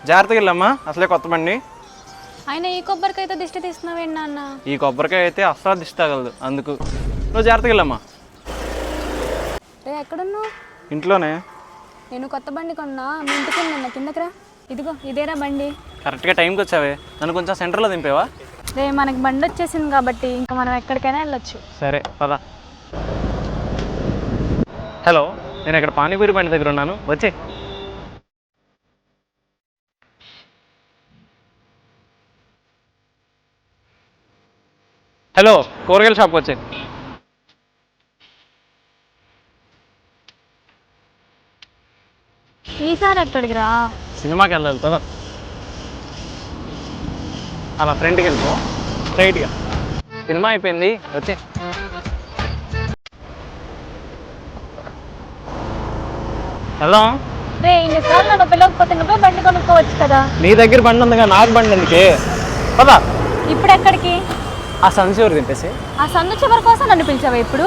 జాగ్రత్తగా వెళ్ళమ్మా, అసలే కొత్త బండి. ఆయన ఈ కొబ్బరికాయతో దిష్టి తీస్తున్నావేంటి నాన్న? ఈ కొబ్బరికాయ అయితే అస్సలు దిష్టి తగలదు, అందుకు నువ్వు జాగ్రత్తగా వెళ్ళమ్మా. రే ఎక్కడున్నావు? ఇంట్లోనే. నేను కొత్త బండి కొన్నా, మీ ఇంటికి నిన్న కిందకిరా. ఇదిగో ఇదేరా బండి. కరెక్ట్గా టైంకి వచ్చావే, నన్ను కొంచెం సెంటర్లో దింపేవా? రే మనకి బండి వచ్చేసింది కాబట్టి ఇంకా మనం ఎక్కడికైనా వెళ్ళొచ్చు. సరే పద. హలో, నేను ఇక్కడ పానీపూరి బండి దగ్గర ఉన్నాను, వచ్చే. హలో, కూరగాయల షాప్కి వచ్చే. ఈసారి ఎక్కడికి రా? సినిమాకి వెళ్ళాలి కదా. అలా ఫ్రంట్కి వెళ్ళిపో, స్ట్రైట్గా. సినిమా అయిపోయింది, వచ్చే. హలో. రే ఇన్నిసార్లు నన్ను పిలవకపోతే నువ్వే బండి కొనుక్కోవచ్చు కదా. నీ దగ్గర బండి ఉందిగా, నాకు బండి ఎందుకే? పదా. ఇప్పుడు ఎక్కడికి? ఆ సంచి ఎవరు తింటేసి? ఆ సందు చివరి కోసం నన్ను పిలిచావా ఇప్పుడు?